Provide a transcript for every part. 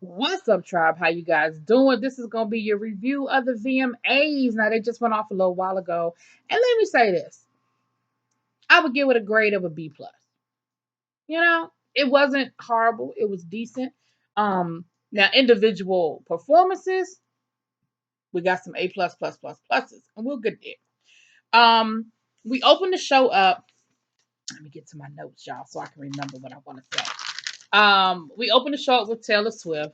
What's up, tribe? How you guys doing? This is gonna be your review of the VMAs. Now they just went off a little while ago, and let me say this: I would give it a grade of a B plus. It wasn't horrible; it was decent. Now individual performances, we got some A plus pluses, and we'll get there. We opened the show up. Let me get to my notes, y'all, so I can remember what I want to say. We opened the show up with Taylor Swift.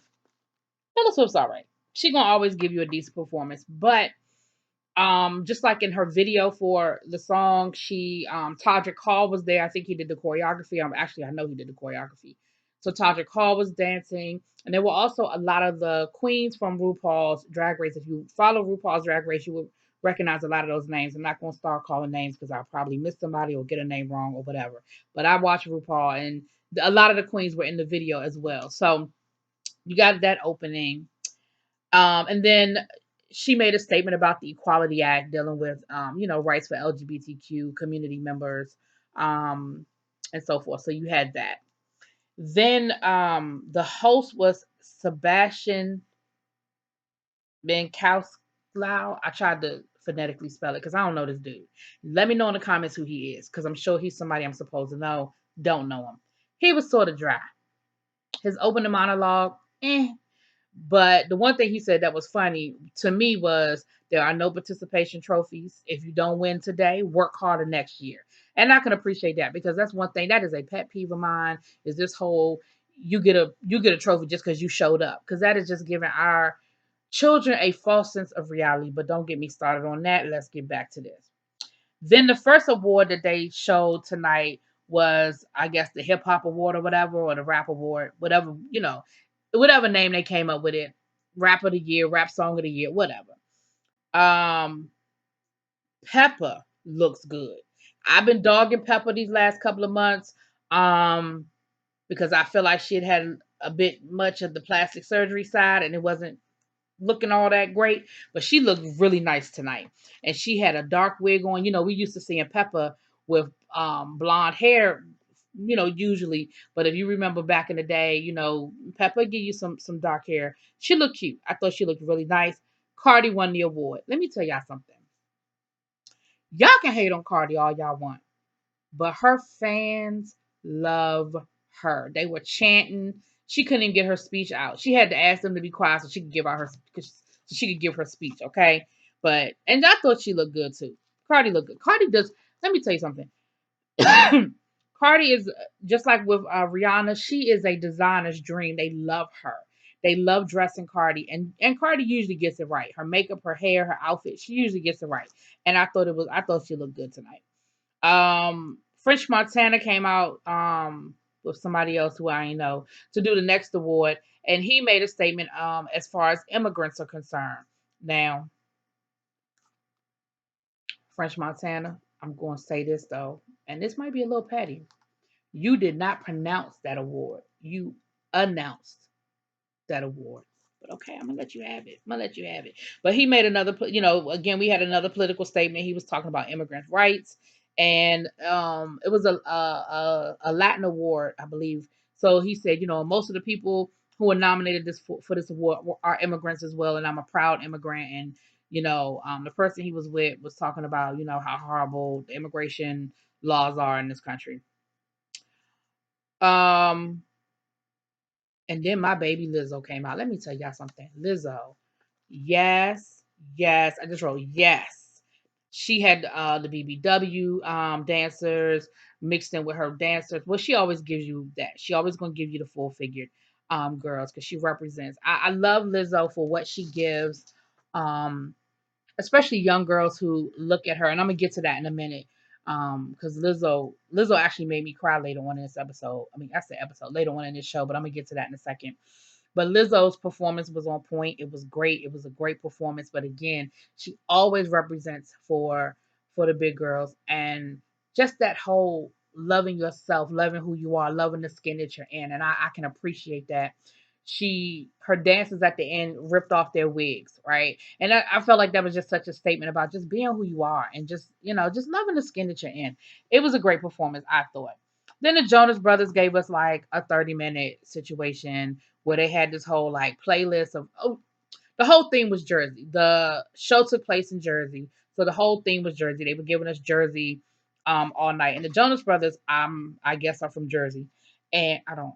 Taylor Swift's all right. She gonna always give you a decent performance, but just like in her video for the song, she Todrick Hall was there. I think he did the choreography. I know he did the choreography. So Todrick Hall was dancing, and there were also a lot of the queens from RuPaul's Drag Race. If you follow RuPaul's Drag Race, you will recognize a lot of those names. I'm not gonna start calling names because I'll probably miss somebody or get a name wrong or whatever. But I watch RuPaul, and a lot of the queens were in the video as well. So you got that opening. And then she made a statement about the Equality Act dealing with, rights for LGBTQ community members, um, and so forth. So you had that. Then the host was Sebastian Benkowslau. I tried to phonetically spell it because I don't know this dude. Let me know in the comments who he is because I'm sure he's somebody I'm supposed to know. Don't know him. He was sort of dry. His opening monologue, eh. But the one thing he said that was funny to me was there are no participation trophies. If you don't win today, work harder next year. And I can appreciate that because that's one thing that is a pet peeve of mine is this whole you get a trophy just because you showed up. Because that is just giving our children a false sense of reality. But don't get me started on that. Let's get back to this. Then the first award that they showed tonight was, I guess, the hip hop award or whatever, or the rap award, whatever name they came up with it. Rap of the year, rap song of the year, whatever. Um, Peppa looks good. I've been dogging Peppa these last couple of months, um, because I feel like she had a bit much of the plastic surgery side, and it wasn't looking all that great, but she looked really nice tonight. And she had a dark wig on. We used to seeing Peppa with blonde hair, usually. But if you remember back in the day, Peppa give you some dark hair. She looked cute. I thought she looked really nice. Cardi won the award. Let me tell y'all something. Y'all can hate on Cardi all y'all want, but her fans love her. They were chanting. She couldn't even get her speech out. She had to ask them to be quiet so she could give out her so she could give her speech. Okay, and I thought she looked good too. Cardi looked good. Cardi does. Let me tell you something. Cardi is just like with Rihanna. She is a designer's dream. They love her. They love dressing Cardi, and Cardi usually gets it right. Her makeup, her hair, her outfit. She usually gets it right. And I thought she looked good tonight. French Montana came out with somebody else who I ain't know to do the next award, and he made a statement as far as immigrants are concerned. Now, French Montana, I'm going to say this though, and this might be a little petty. You did not pronounce that award. You announced that award. But okay, I'm gonna let you have it. I'm gonna let you have it. But he made another, again, we had another political statement. He was talking about immigrant rights, and it was a Latin award, I believe. So he said, most of the people who were nominated for this award are immigrants as well, and I'm a proud immigrant. And the person he was with was talking about, how horrible the immigration laws are in this country. Um, and then my baby Lizzo came out. Let me tell y'all something. Lizzo, yes, yes. I just wrote yes. She had the BBW dancers mixed in with her dancers. Well, she always gives you that. She always gonna give you the full figured girls because she represents. I love Lizzo for what she gives, um, especially young girls who look at her. And I'm gonna get to that in a minute. Because Lizzo actually made me cry later on in this episode. I mean, that's the episode later on in this show, but I'm gonna get to that in a second. But Lizzo's performance was on point. It was great. It was a great performance. But again, she always represents for the big girls and just that whole loving yourself, loving who you are, loving the skin that you're in. And I can appreciate that. Her dances at the end ripped off their wigs, right? And I felt like that was just such a statement about just being who you are and just loving the skin that you're in. It was a great performance, I thought. Then the Jonas Brothers gave us like a 30-minute situation where they had this whole like playlist of the whole thing was Jersey. The show took place in Jersey. So the whole thing was Jersey. They were giving us Jersey all night. And the Jonas Brothers, I guess are from Jersey. And I don't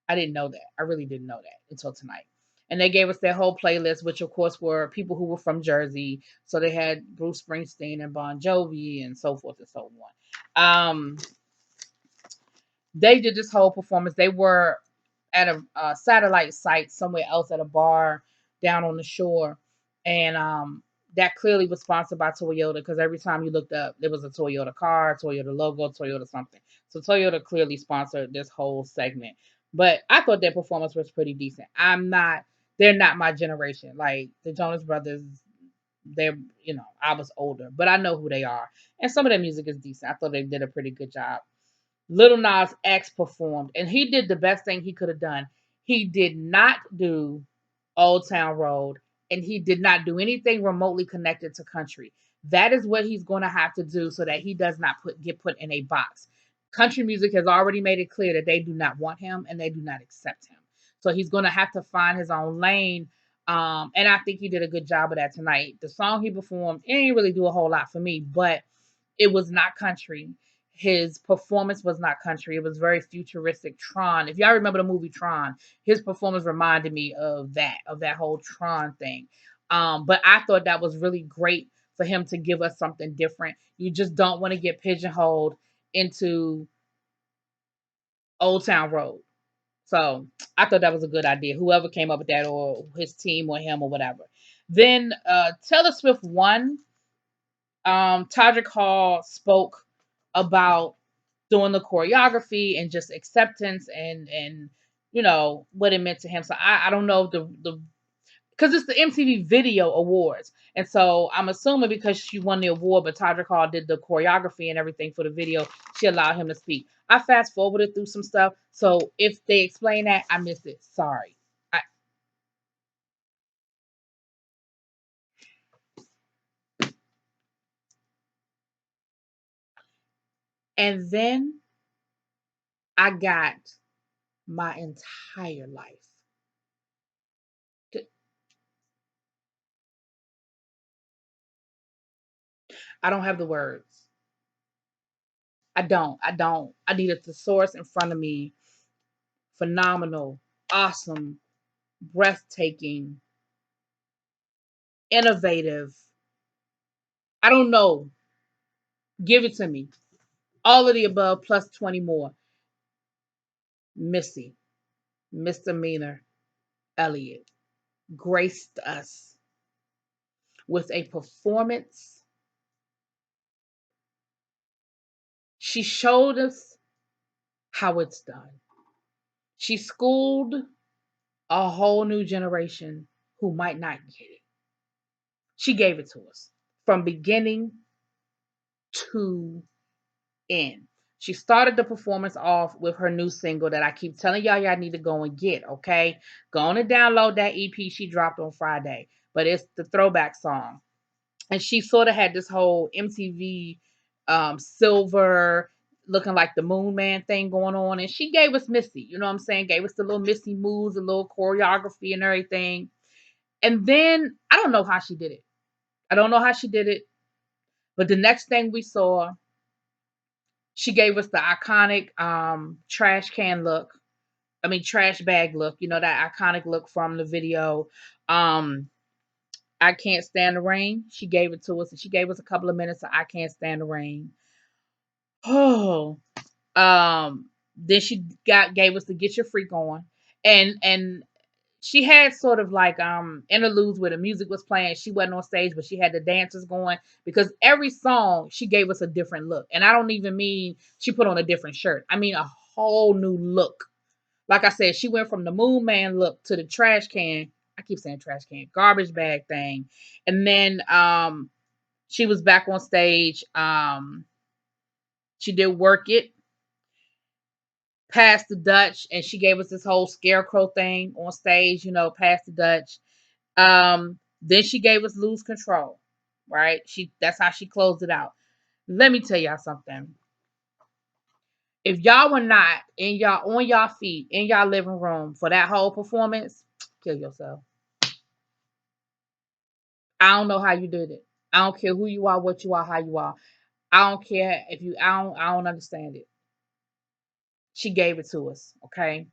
I didn't know that. I really didn't know that until tonight. And they gave us their whole playlist, which of course were people who were from Jersey. So they had Bruce Springsteen and Bon Jovi and so forth and so on. They did this whole performance. They were at a satellite site somewhere else at a bar down on the shore, and that clearly was sponsored by Toyota because every time you looked up, there was a Toyota car, Toyota logo, Toyota something. So Toyota clearly sponsored this whole segment. But I thought their performance was pretty decent. They're not my generation. Like the Jonas Brothers, they're, I was older, but I know who they are. And some of their music is decent. I thought they did a pretty good job. Lil Nas X performed, and he did the best thing he could have done. He did not do Old Town Road, and he did not do anything remotely connected to country. That is what he's going to have to do so that he does not get put in a box. Country music has already made it clear that they do not want him and they do not accept him. So he's going to have to find his own lane. And I think he did a good job of that tonight. The song he performed, it didn't really do a whole lot for me, but it was not country. His performance was not country. It was very futuristic. Tron. If y'all remember the movie Tron, his performance reminded me of that whole Tron thing. But I thought that was really great for him to give us something different. You just don't want to get pigeonholed into Old Town Road. So I thought that was a good idea. Whoever came up with that, or his team, or him, or whatever. Then Taylor Swift won. Todrick Hall spoke about doing the choreography and just acceptance and what it meant to him. So I don't know the because it's the MTV Video Awards, and so I'm assuming because she won the award, but Todrick Hall did the choreography and everything for the video, she allowed him to speak. I fast forwarded through some stuff, so if they explain that, I missed it. Sorry. I, and then I got my entire life. I don't have the words. I don't. I don't. I need a thesaurus in front of me. Phenomenal, awesome, breathtaking, innovative. I don't know. Give it to me. All of the above plus 20 more. Missy, misdemeanor, Elliott graced us with a performance. She showed us how it's done. She schooled a whole new generation who might not get it. She gave it to us from beginning to end. She started the performance off with her new single that I keep telling y'all need to go and get, okay? Go on and download that EP she dropped on Friday. But it's the throwback song. And she sort of had this whole MTV silver looking like the Moon Man thing going on. And she gave us Missy, you know what I'm saying? Gave us the little Missy moves, the little choreography and everything. And then I don't know how she did it. I don't know how she did it. But the next thing we saw, she gave us the iconic trash can look. I mean trash bag look, that iconic look from the video. Um I Can't Stand the Rain. She gave it to us, and she gave us a couple of minutes of I Can't Stand the Rain. Oh. Then she gave us the Get Your Freak On. And she had sort of like interludes where the music was playing. She wasn't on stage, but she had the dancers going because every song she gave us a different look. And I don't even mean she put on a different shirt. I mean a whole new look. Like I said, she went from the Moon Man look to the trash can. I keep saying trash can, garbage bag thing. And then she was back on stage. She did Work It, Past the Dutch, and she gave us this whole scarecrow thing on stage, Past the Dutch. Then she gave us Lose Control, right? That's how she closed it out. Let me tell y'all something. If y'all were not in y'all on y'all feet in y'all living room for that whole performance, kill yourself. I don't know how you did it. I don't care who you are, what you are, how you are. I don't care if you. I don't understand it. She gave it to us, okay.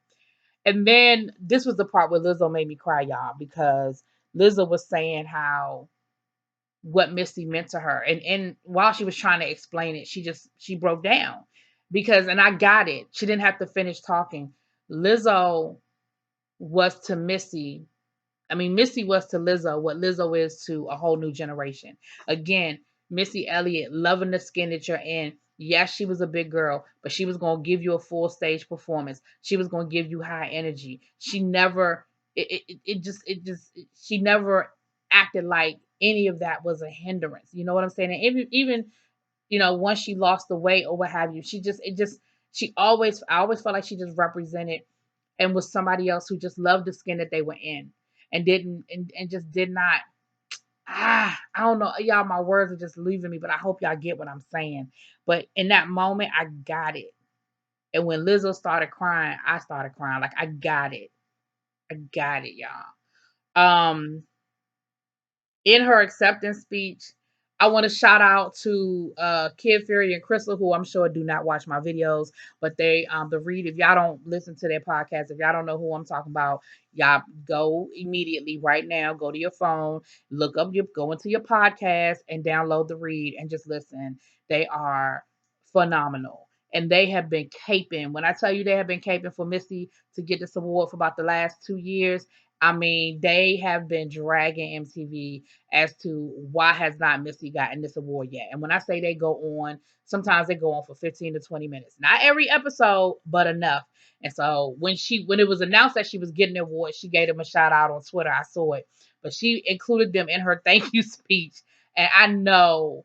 And then this was the part where Lizzo made me cry, y'all, because Lizzo was saying how what Missy meant to her, and while she was trying to explain it, she broke down because, and I got it. She didn't have to finish talking. Lizzo was to Missy I mean, Missy was to Lizzo what Lizzo is to a whole new generation. Again, Missy Elliott, loving the skin that you're in. Yes, she was a big girl, but she was going to give you a full stage performance. She was going to give you high energy. She never, she never acted like any of that was a hindrance. You know what I'm saying? And even, once she lost the weight or what have you, I always felt like she just represented and was somebody else who just loved the skin that they were in and didn't and just did not I don't know, y'all, my words are just leaving me, but I hope y'all get what I'm saying. But in that moment I got it. And when Lizzo started crying, I started crying. Like, I got it. I got it, y'all. In her acceptance speech, I want to shout out to Kid Fury and Crystal, who I'm sure do not watch my videos, but they the read. If y'all don't listen to their podcast, if y'all don't know who I'm talking about, y'all go immediately right now. Go to your phone, go into your podcast, and download the read and just listen. They are phenomenal. And they have been caping. When I tell you they have been caping for Missy to get this award for about the last 2 years, I mean, they have been dragging MTV as to why has not Missy gotten this award yet. And when I say they go on, sometimes they go on for 15 to 20 minutes. Not every episode, but enough. And so when it was announced that she was getting the award, she gave them a shout out on Twitter. I saw it. But she included them in her thank you speech. And I know,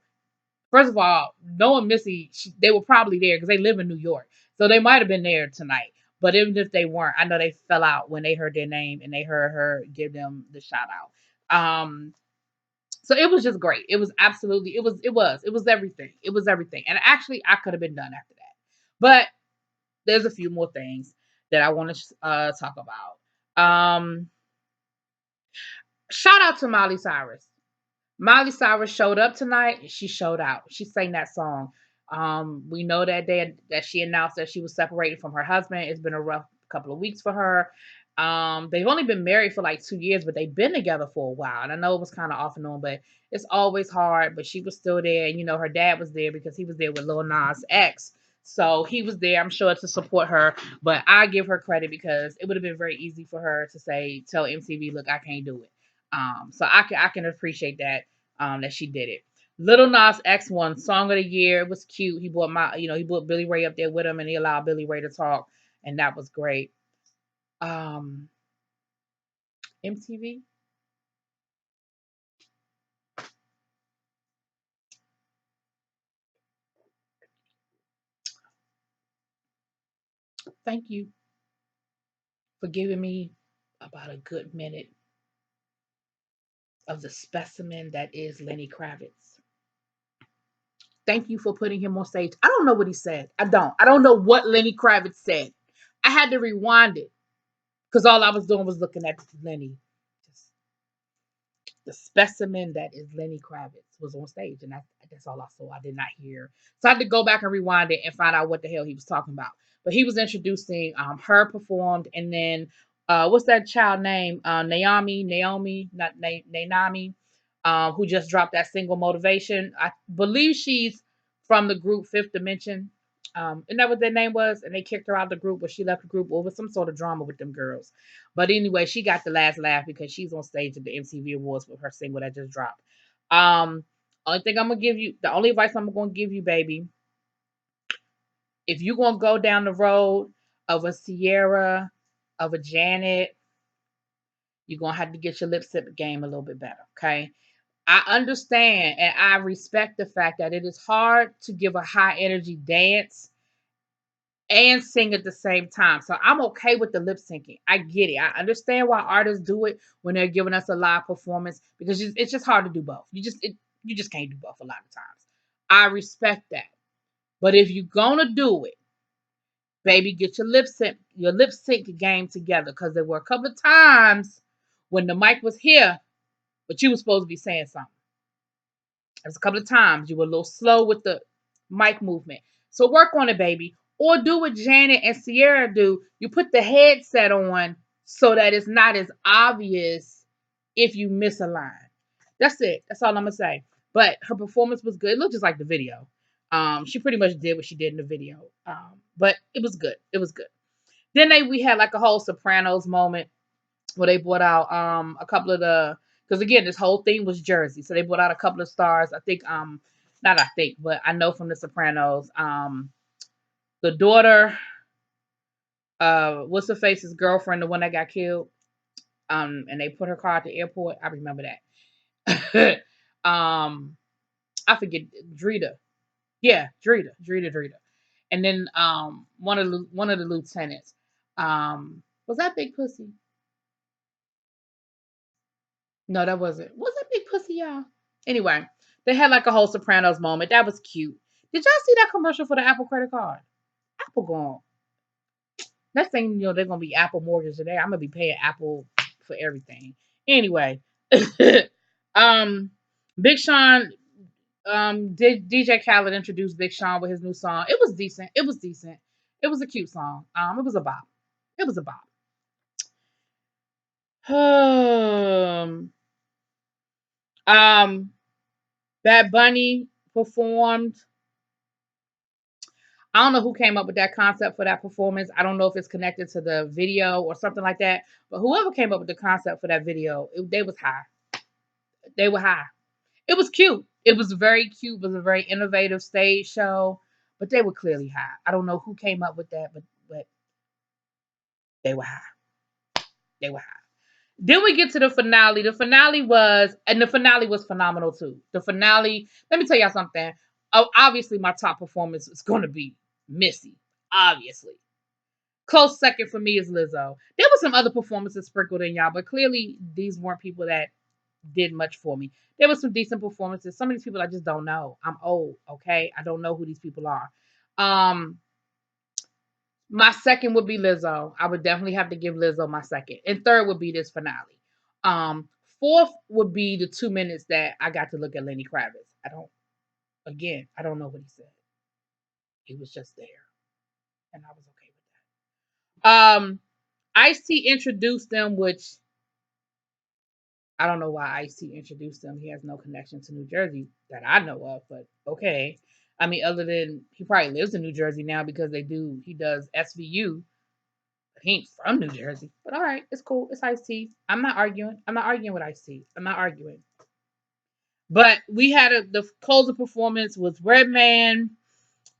first of all, knowing Missy, they were probably there because they live in New York. So they might have been there tonight. But even if they weren't, I know they fell out when they heard their name and they heard her give them the shout out. So it was just great. It was absolutely, it was everything. It was everything. And actually, I could have been done after that. But there's a few more things that I want to talk about. Shout out to Miley Cyrus. Miley Cyrus showed up tonight. She showed out. She sang that song. We know that day that she announced that she was separated from her husband. It's been a rough couple of weeks for her. They've only been married for like 2 years, but they've been together for a while. And I know it was kind of off and on, but it's always hard. But she was still there. And, her dad was there because he was there with Lil Nas X. So he was there, I'm sure, to support her. But I give her credit because it would have been very easy for her to tell MTV, look, I can't do it. So I can appreciate that she did it. Lil Nas X won Song of the Year. It was cute. He brought Billy Ray up there with him, and he allowed Billy Ray to talk, and that was great. Um, MTV, thank you for giving me about a good minute of the specimen that is Lenny Kravitz. Thank you for putting him on stage. I don't know what he said. I don't. I don't know what Lenny Kravitz said. I had to rewind it because all I was doing was looking at Lenny. Just the specimen that is Lenny Kravitz was on stage, and that's all I saw. I did not hear, so I had to go back and rewind it and find out what the hell he was talking about. But he was introducing her performed, and then what's that child name? Naomi, not Naomi, who just dropped that single Motivation. I believe she's from the group Fifth Dimension. Isn't that what their name was? And they kicked her out of the group, or she left the group over some sort of drama with them girls. But anyway, she got the last laugh because she's on stage at the MTV Awards with her single that just dropped. Um, the only advice I'm gonna give you, baby, if you're gonna go down the road of a Sierra, of a Janet, you're gonna have to get your lip sync game a little bit better. Okay. I understand and I respect the fact that it is hard to give a high energy dance and sing at the same time. So I'm okay with the lip syncing. I get it. I understand why artists do it when they're giving us a live performance because it's just hard to do both. You just can't do both a lot of times. I respect that. But if you're gonna do it, Baby, get your lip sync game together, because there were a couple of times when the mic was here, but you were supposed to be saying something. There was a couple of times you were a little slow with the mic movement. So work on it, baby. Or do what Janet and Sierra do. You put the headset on so that it's not as obvious if you miss a line. That's it. That's all I'm gonna say. But her performance was good. It looked just like the video. She pretty much did what she did in the video. But it was good. It was good. Then we had like a whole Sopranos moment where they brought out a couple of the, because again this whole thing was Jersey, so they brought out a couple of stars. I think not I think, but I know from the Sopranos, the daughter, what's her face's girlfriend, the one that got killed, and they put her car at the airport. I remember that. I forget Drita. Yeah, Drita. And then one of the lieutenants. Was that Big Pussy? No, that wasn't. Was that Big Pussy, y'all? Anyway, they had like a whole Sopranos moment. That was cute. Did y'all see that commercial for the Apple credit card? Apple gone. Next thing you know, they're gonna be Apple mortgage today. I'm gonna be paying Apple for everything. Anyway, um, Big Sean, DJ Khaled introduced Big Sean with his new song. It was decent. It was decent. It was a cute song. It was a bop. It was a bop. Um, Bad Bunny performed. I don't know who came up with that concept for that performance. I don't know if it's connected to the video or something like that. But whoever came up with the concept for that video, they was high. They were high. It was cute. It was very cute. It was a very innovative stage show. But they were clearly high. I don't know who came up with that, but they were high. They were high. Then we get to the finale. The finale was phenomenal too. The finale, let me tell y'all something. Oh, obviously, my top performance is going to be Missy. Obviously. Close second for me is Lizzo. There were some other performances sprinkled in, y'all, but clearly these weren't people that did much for me. There were some decent performances. Some of these people I just don't know. I'm old, okay? I don't know who these people are. Um, my second would be Lizzo. I would definitely have to give Lizzo my second. And third would be this finale. Fourth would be the 2 minutes that I got to look at Lenny Kravitz. I don't know what he said. He was just there. And I was okay with that. Ice-T introduced them, which I don't know why Ice-T introduced him. He has no connection to New Jersey that I know of, but okay. I mean, other than he probably lives in New Jersey now because he does SVU, but he ain't from New Jersey. But all right, it's cool. It's Ice-T. I'm not arguing. I'm not arguing with Ice-T. I'm not arguing. But we had the closing performance was Redman,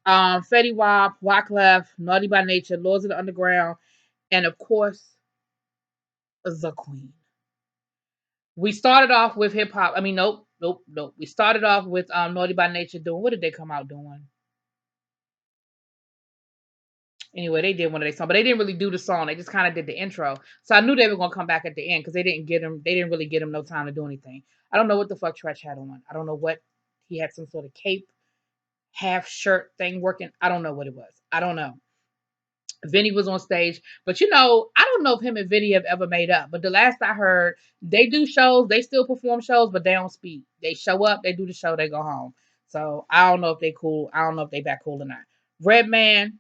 Fetty Wap, Wyclef, Naughty by Nature, Lords of the Underground, and of course, the Queen. We started off with hip hop. I mean, nope. We started off with Naughty by Nature doing, what did they come out doing? Anyway, they did one of their songs, but they didn't really do the song. They just kind of did the intro. So I knew they were gonna come back at the end because they didn't really get him no time to do anything. I don't know what the fuck Tretch had on. I don't know what he had, some sort of cape, half shirt thing working. I don't know what it was. I don't know. Vinny was on stage, but I don't know if him and Vinny have ever made up. But the last I heard, they do shows, they still perform shows, but they don't speak. They show up, they do the show, they go home. So I don't know if they cool. I don't know if they back cool or not. Redman,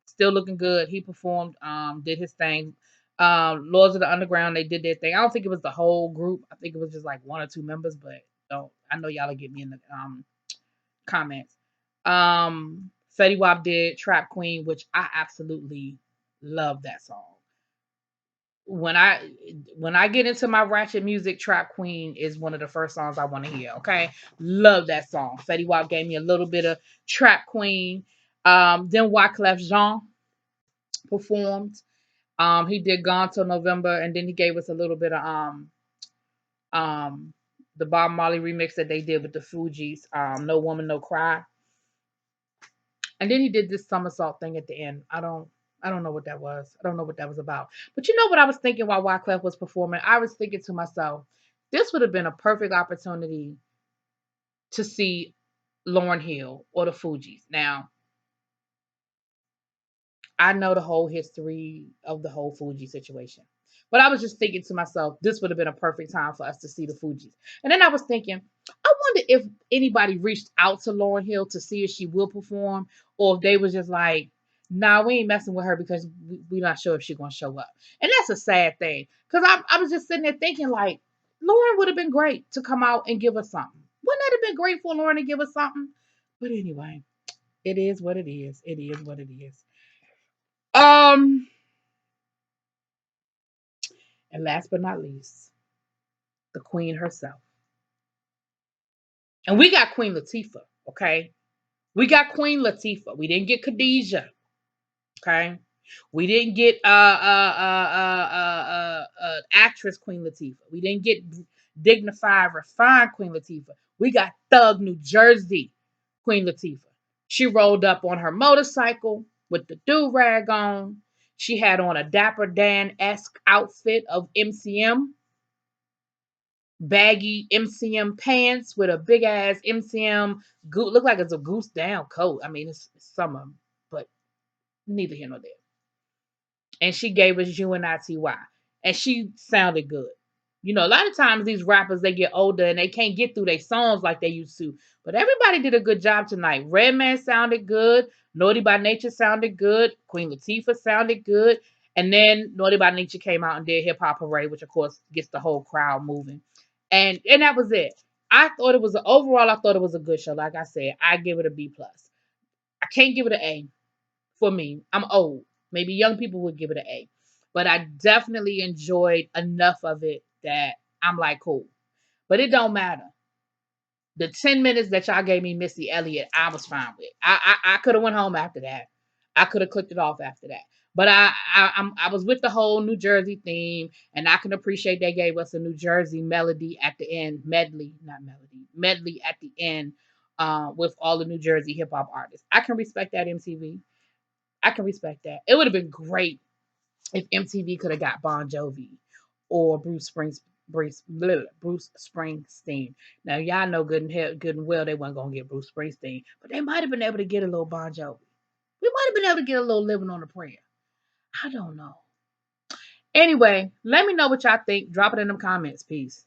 still looking good. He performed, did his thing. Lords of the Underground, they did their thing. I don't think it was the whole group. I think it was just like one or two members, but don't. I know y'all will get me in the comments. Fetty Wap did Trap Queen, which I absolutely love that song. When I get into my ratchet music, Trap Queen is one of the first songs I want to hear. Okay, love that song. Fetty Wap gave me a little bit of Trap Queen. Then Wyclef Jean performed. He did Gone Till November, and then he gave us a little bit of um the Bob Marley remix that they did with the Fugees. No Woman No Cry. And then he did this somersault thing at the end. I don't know what that was. I don't know what that was about. But you know what I was thinking while Wyclef was performing? I was thinking to myself, this would have been a perfect opportunity to see Lauryn Hill or the Fugees. Now, I know the whole history of the whole Fuji situation. But I was just thinking to myself, this would have been a perfect time for us to see the Fujis. And then I was thinking, I wonder if anybody reached out to Lauryn Hill to see if she will perform, or if they was just like, nah, we ain't messing with her because we're not sure if she's going to show up. And that's a sad thing. Because I was just sitting there thinking, like, Lauren would have been great to come out and give us something. Wouldn't that have been great for Lauren to give us something? But anyway, it is what it is. It is what it is. Um, and last but not least, the queen herself. And we got Queen Latifah, okay? We got Queen Latifah. We didn't get Khadijah, okay? We didn't get actress Queen Latifah. We didn't get dignified, refined Queen Latifah. We got Thug New Jersey Queen Latifah. She rolled up on her motorcycle with the do-rag on. She had on a Dapper Dan-esque outfit of MCM, baggy MCM pants with a big ass MCM look like it's a goose down coat. I mean, it's summer, but neither here nor there. And she gave us UNITY, and she sounded good. You know, a lot of times these rappers they get older and they can't get through their songs like they used to. But everybody did a good job tonight. Redman sounded good. Naughty by Nature sounded good. Queen Latifah sounded good. And then Naughty by Nature came out and did Hip Hop Parade, which of course gets the whole crowd moving. And that was it. Overall I thought it was a good show. Like I said, I give it a B plus. I can't give it an A for me. I'm old. Maybe young people would give it an A. But I definitely enjoyed enough of it that I'm like, cool. But it don't matter. The 10 minutes that y'all gave me Missy Elliott, I was fine with. I could have went home after that. I could have clicked it off after that. But I was with the whole New Jersey theme, and I can appreciate they gave us a New Jersey melody at the end, medley at the end, with all the New Jersey hip hop artists. I can respect that, MTV. I can respect that. It would have been great if MTV could have got Bon Jovi or Bruce Springsteen. Now y'all know good and well they weren't gonna get Bruce Springsteen, but they might have been able to get a little Bon Jovi. We might have been able to get a little Living on a Prayer. I don't know. Anyway, let me know what y'all think. Drop it in the comments. Peace.